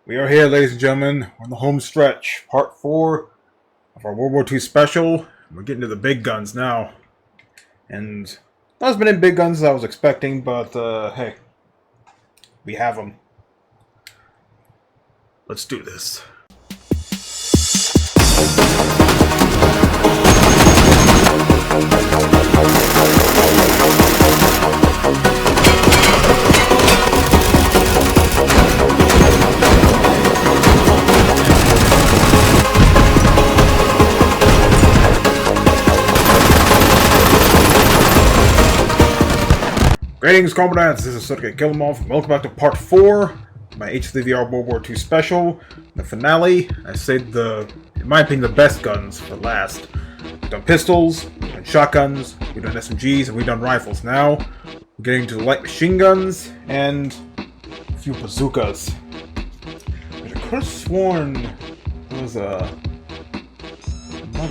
We are here, ladies and gentlemen. We're on the home stretch. Part 4 of our World War II special. We're getting to the big guns now. And not as many big guns as I was expecting, but hey, we have them. Let's do this. Greetings, comrades. This is Shorty Kill 'em Off. Welcome back to Part 4 of my H3VR World War II special. The finale. I saved in my opinion, the best guns for last. We've done pistols, we've done shotguns, we've done SMGs, and we've done rifles. Now, we're getting to the light machine guns and a few bazookas. I could have sworn there was another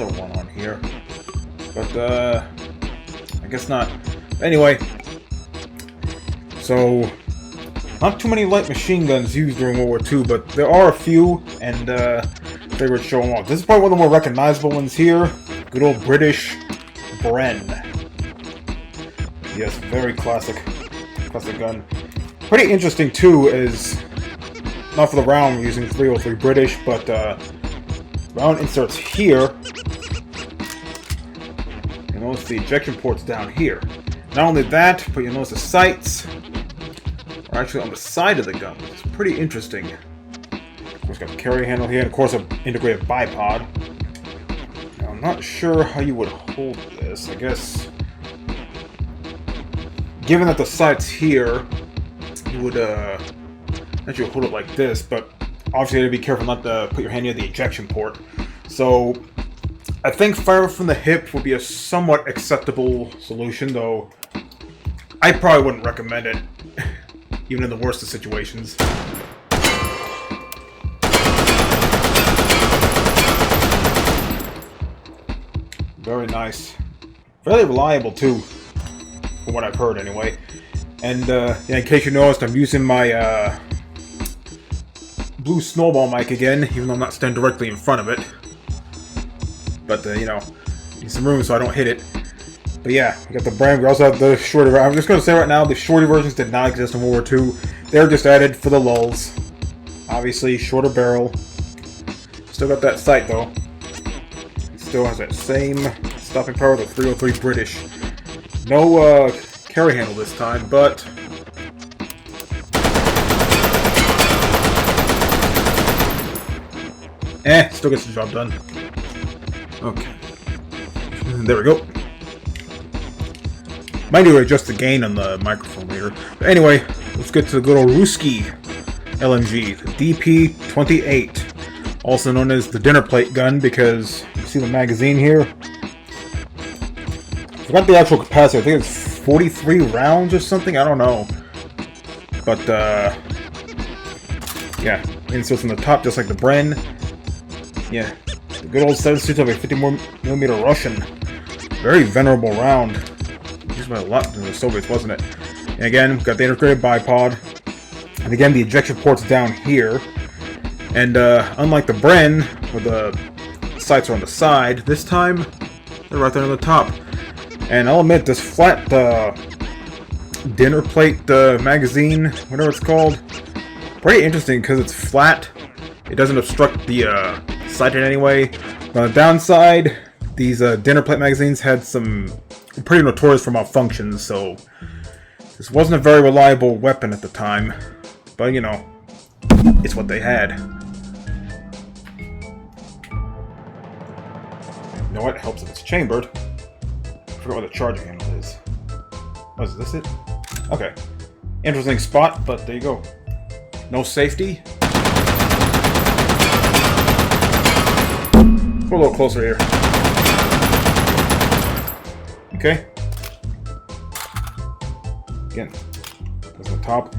one on here, but I guess not. Anyway. So, not too many light machine guns used during World War II, but there are a few, and they would show them off. This is probably one of the more recognizable ones here. Good old British Bren. Yes, very classic gun. Pretty interesting too is, not for the round, we're using 303 British, but round inserts here. You notice the ejection port's down here. Not only that, but you notice the sights are actually on the side of the gun, which is pretty interesting. Of course, got the carry handle here, and of course, an integrated bipod. Now, I'm not sure how you would hold this. I guess, given that the sight's here, you would actually hold it like this, but obviously, you have to be careful not to put your hand near the ejection port. So, I think firing from the hip would be a somewhat acceptable solution, though I probably wouldn't recommend it, even in the worst of situations. Very nice. Fairly reliable, too, from what I've heard, anyway. And, yeah, in case you noticed, I'm using my blue snowball mic again, even though I'm not standing directly in front of it. But, you know, need some room so I don't hit it. But yeah, we got the Bren. We also have the shorty. I'm just going to say right now, the shorty versions did not exist in World War II. They were just added for the lulz. Obviously, shorter barrel. Still got that sight, though. Still has that same stopping power of the 303 British. No carry handle this time, but still gets the job done. Okay. There we go. Might need to adjust the gain on the microphone later. But anyway, let's get to the good old Ruski LMG, the Dp28. Also known as the dinner plate gun because you see the magazine here. I forgot the actual capacity. I think it's 43 rounds or something. I don't know. But, yeah. Inserts on the top just like the Bren. Yeah. The good old 7.62 of a 50mm Russian. Very venerable round. Used by a lot in the Soviets, wasn't it? And again, we've got the integrated bipod. And again, the ejection port's down here. And unlike the Bren, where the sights are on the side, this time, they're right there on the top. And I'll admit, this flat dinner plate magazine, whatever it's called, pretty interesting because it's flat. It doesn't obstruct the sight in any way. But on the downside, these dinner plate magazines had some pretty notorious for malfunctions, so this wasn't a very reliable weapon at the time. But, you know, it's what they had. You know what? It helps if it's chambered. I forgot what the charging handle is. Oh, is this it? Okay. Interesting spot, but there you go. No safety. Go a little closer here. Okay. Again, goes on the top.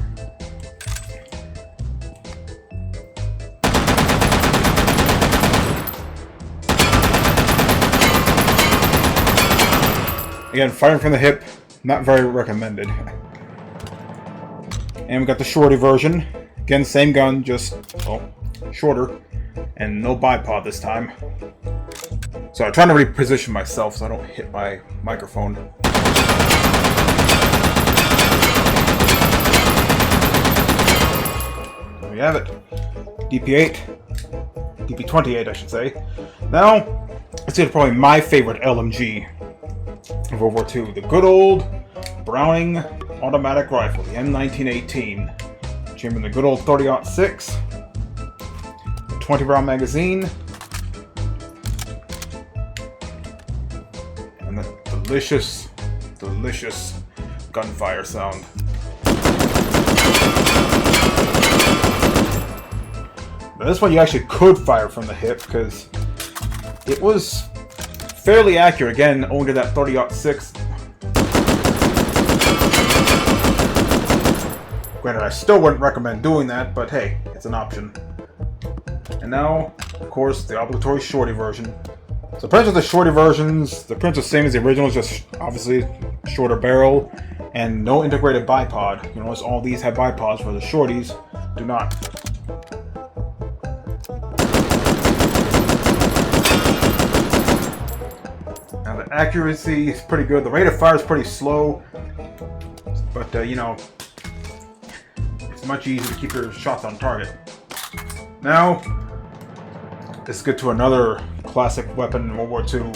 Again, firing from the hip, not very recommended. And we got the shorty version. Again, same gun, just, well, shorter. And no bipod this time. So I'm trying to reposition myself so I don't hit my microphone. There we have it. Dp28, I should say. Now, let's get probably my favorite LMG of World War II. The good old Browning automatic rifle, the M1918. Chambered in the good old 30-06. 20-round magazine. And the delicious, delicious gunfire sound. Now this one you actually could fire from the hip because it was fairly accurate. Again, owing to that 30-06. Granted, I still wouldn't recommend doing that, but hey, it's an option. And now, of course, the obligatory shorty version. So the prints of the shorty versions, the prints are the same as the originals, just obviously shorter barrel and no integrated bipod. You notice all these have bipods, where the shorties do not. Now the accuracy is pretty good. The rate of fire is pretty slow, but you know, it's much easier to keep your shots on target. Now, let's get to another classic weapon in World War II.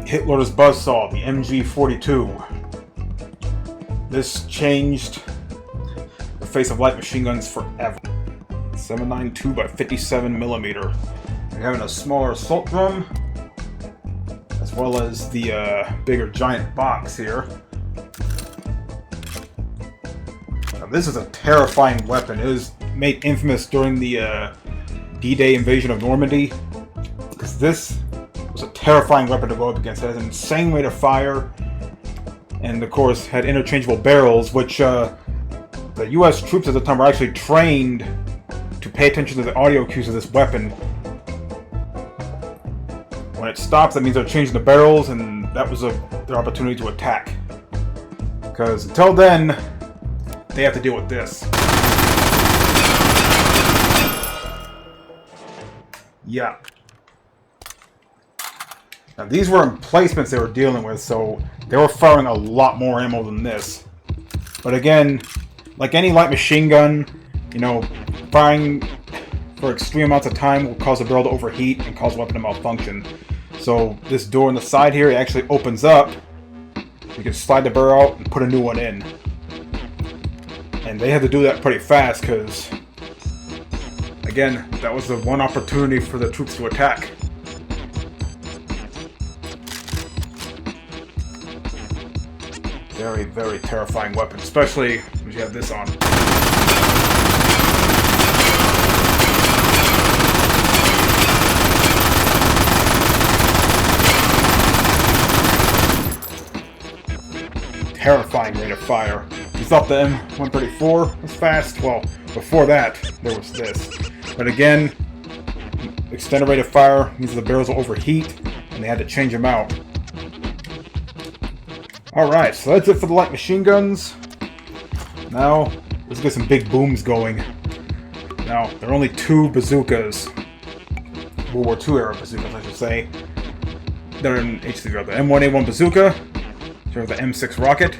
Hitler's buzzsaw, the MG42. This changed the face of light machine guns forever. 7.92 by 57 millimeter. You're having a smaller assault drum, as well as the bigger giant box here. Now, this is a terrifying weapon. It was made infamous during the D-Day invasion of Normandy, because this was a terrifying weapon to go up against. It has an insane rate of fire, and of course had interchangeable barrels, which the US troops at the time were actually trained to pay attention to the audio cues of this weapon. When it stops, that means they're changing the barrels, and that was their opportunity to attack. Because until then, they have to deal with this. Yeah. Now these were emplacements they were dealing with, so they were firing a lot more ammo than this. But again, like any light machine gun, you know, firing for extreme amounts of time will cause the barrel to overheat and cause the weapon to malfunction. So this door on the side here, it actually opens up. You can slide the barrel out and put a new one in. And they had to do that pretty fast because, again, that was the one opportunity for the troops to attack. Very, very terrifying weapon, especially when you have this on. Terrifying rate of fire. You thought the M134 was fast? Well, before that, there was this. But again, extended rate of fire means the barrels will overheat, and they had to change them out. Alright, so that's it for the light machine guns. Now, let's get some big booms going. Now, there are only two bazookas, World War II era bazookas, I should say. They're in H3VR. The M1a1 Bazooka, the M6 rocket,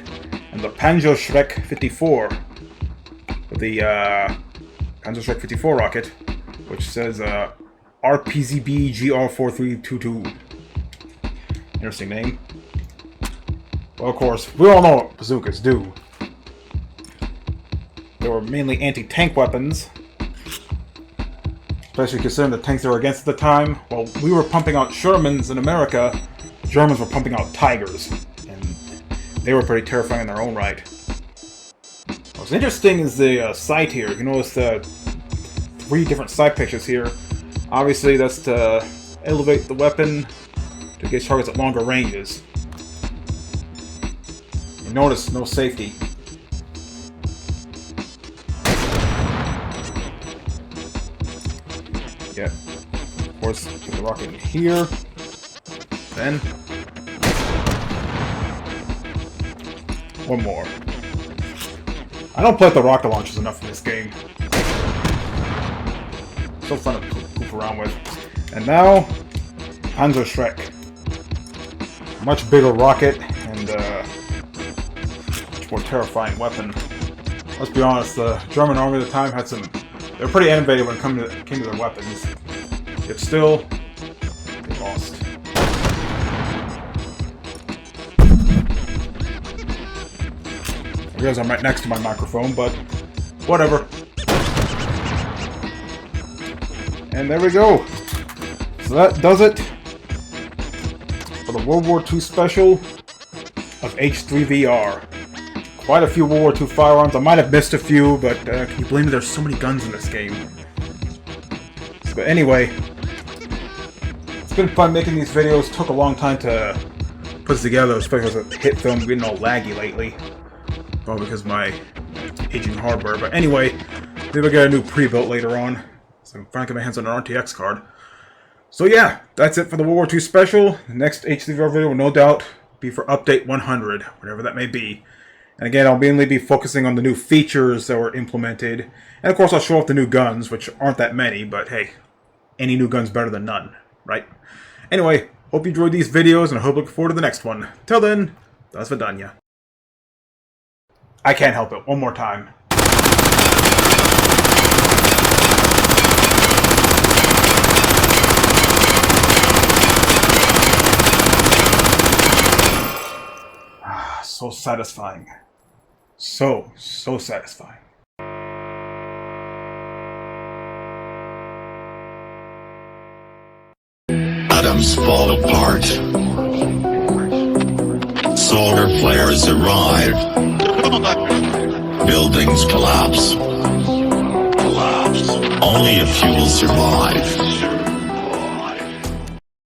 and the Panzerschreck 54. The Panzerschreck 54 rocket, which says RPZB GR4322. Interesting name. Well, of course, we all know what bazookas do. They were mainly anti-tank weapons, especially considering the tanks they were against at the time. While we were pumping out Shermans in America, the Germans were pumping out Tigers, and they were pretty terrifying in their own right. What's interesting is the sight here. You notice the 3 different sight pictures here. Obviously, that's to elevate the weapon to get targets at longer ranges. You notice no safety. Yeah, of course, put the rocket in here. Then one more. I don't play with the rocket launchers enough in this game. So fun to goof around with. And now, Panzer Shrek. Much bigger rocket and much more terrifying weapon. Let's be honest, the German army at the time had some... They were pretty innovative when it came to their weapons. Yet still, they lost. I realize I'm right next to my microphone, but whatever. And there we go. So that does it for the World War II special of H3VR. Quite a few World War II firearms. I might have missed a few, but can you believe me? There's so many guns in this game. But anyway, it's been fun making these videos. Took a long time to put this together, especially as a hit film getting all laggy lately. Probably because of my aging hardware. But anyway, maybe I'll get a new pre-built later on. So I'm finally get my hands on an RTX card. So yeah, that's it for the World War II special. The next H3VR video will no doubt be for update 100, whatever that may be. And again, I'll mainly be focusing on the new features that were implemented. And of course, I'll show off the new guns, which aren't that many, but hey, any new gun's better than none, right? Anyway, hope you enjoyed these videos, and I hope you look forward to the next one. Till then, das Vidanya. I can't help it. One more time. So satisfying. So satisfying. Atoms fall apart. Solar flares arrive. Buildings collapse. Only a few will survive.